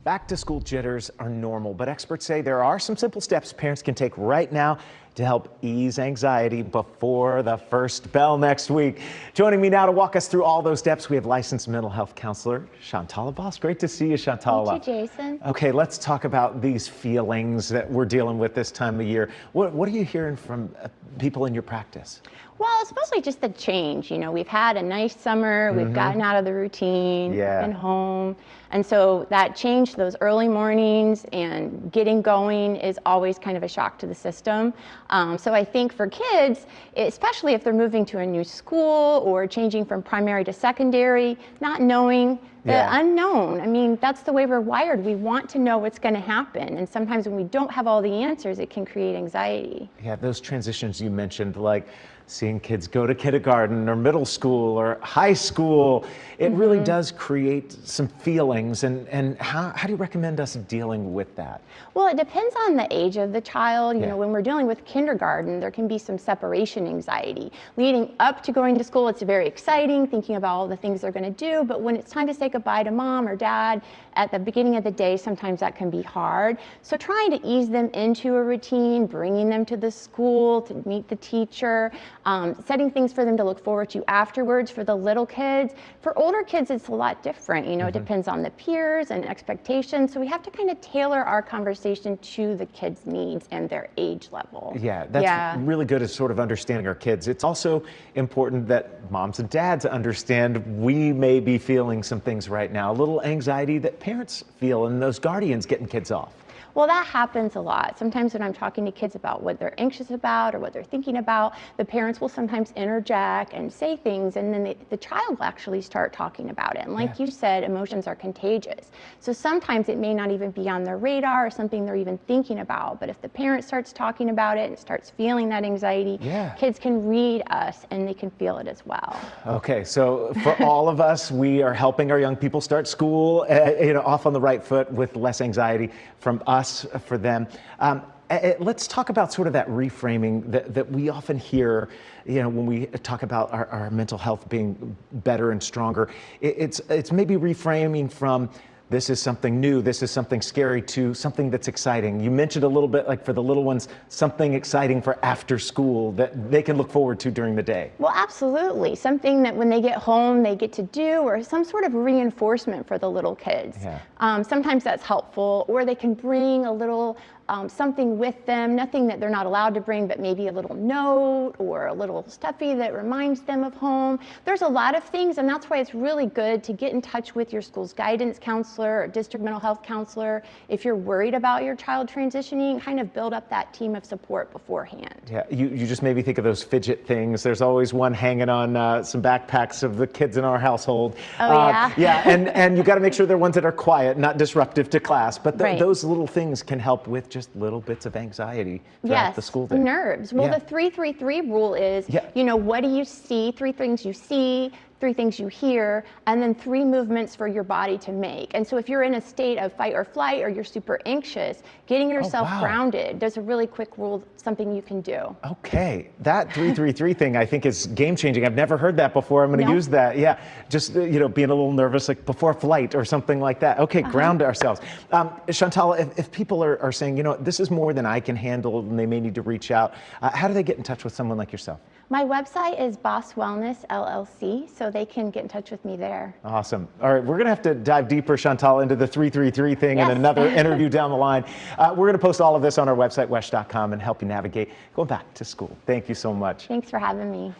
Back to school jitters are normal, but experts say there are some simple steps parents can take right now to help ease anxiety before the first bell next week. Joining me now to walk us through all those steps, we have licensed mental health counselor Shantala Boss. Great to see you, Shantala. Thank you, Jason. Okay, let's talk about these feelings that we're dealing with this time of year. What are you hearing from people in your practice? Well, it's mostly just the change. You know, we've had a nice summer, we've gotten out of the routine, been home. And so that change, those early mornings and getting going is always kind of a shock to the system. So I think for kids, especially if they're moving to a new school or changing from primary to secondary, not knowing the unknown. I mean, that's the way we're wired. We want to know what's going to happen. And sometimes when we don't have all the answers, it can create anxiety. Yeah, those transitions you mentioned, like seeing kids go to kindergarten or middle school or high school, it really does create some feelings. And how do you recommend us dealing with that? Well, it depends on the age of the child. You know, when we're dealing with kindergarten, there can be some separation anxiety. Leading up to going to school, it's very exciting, thinking about all the things they're going to do. But when it's time to say goodbye to mom or dad at the beginning of the day, sometimes that can be hard. So trying to ease them into a routine, bringing them to the school to meet the teacher, setting things for them to look forward to afterwards for the little kids. For older kids, it's a lot different. You know, it depends on the peers and expectations. So we have to kind of tailor our conversation to the kids' needs and their age level. Yeah, that's really good at sort of understanding our kids. It's also important that moms and dads understand we may be feeling some things right now, a little anxiety that parents feel and those guardians getting kids off. Well, that happens a lot. Sometimes when I'm talking to kids about what they're anxious about or what they're thinking about, the parents will sometimes interject and say things, and then the child will actually start talking about it. And like you said, emotions are contagious. So sometimes it may not even be on their radar or something they're even thinking about. But if the parent starts talking about it and starts feeling that anxiety, kids can read us and they can feel it as well. Okay, so for all of us, we are helping our young people start school off on the right foot with less anxiety from us for them. Let's talk about sort of that reframing that we often hear, when we talk about our mental health being better and stronger. It's maybe reframing from this is something new, this is something scary, to something that's exciting. You mentioned a little bit, like for the little ones, something exciting for after school that they can look forward to during the day. Well, absolutely. Something that when they get home, they get to do, or some sort of reinforcement for the little kids. Sometimes that's helpful, or they can bring a little something with them, nothing that they're not allowed to bring, but maybe a little note or a little stuffy that reminds them of home. There's a lot of things, and that's why it's really good to get in touch with your school's guidance counselor or district mental health counselor. If you're worried about your child transitioning, kind of build up that team of support beforehand. Yeah, you just made me think of those fidget things. There's always one hanging on some backpacks of the kids in our household. And you got to make sure they're ones that are quiet, not disruptive to class, but those little things can help with just little bits of anxiety throughout the school day. Nerves. Well, the 3-3-3 rule is, what do you see? 3 things you see, 3 things you hear, and then 3 movements for your body to make. And so if you're in a state of fight or flight, or you're super anxious, getting yourself grounded, there's a really quick rule, something you can do. Okay, that 3-3-3 thing I think is game changing. I've never heard that before. I'm going to use that. Yeah, just being a little nervous, like before flight or something like that. Okay, ground ourselves. Shantala, if people are saying, this is more than I can handle, and they may need to reach out, how do they get in touch with someone like yourself? My website is Boss Wellness LLC, so they can get in touch with me there. Awesome. All right, we're going to have to dive deeper, Shantala, into the 3-3-3 thing in another interview down the line. We're going to post all of this on our website, wesh.com, and help you navigate going back to school. Thank you so much. Thanks for having me.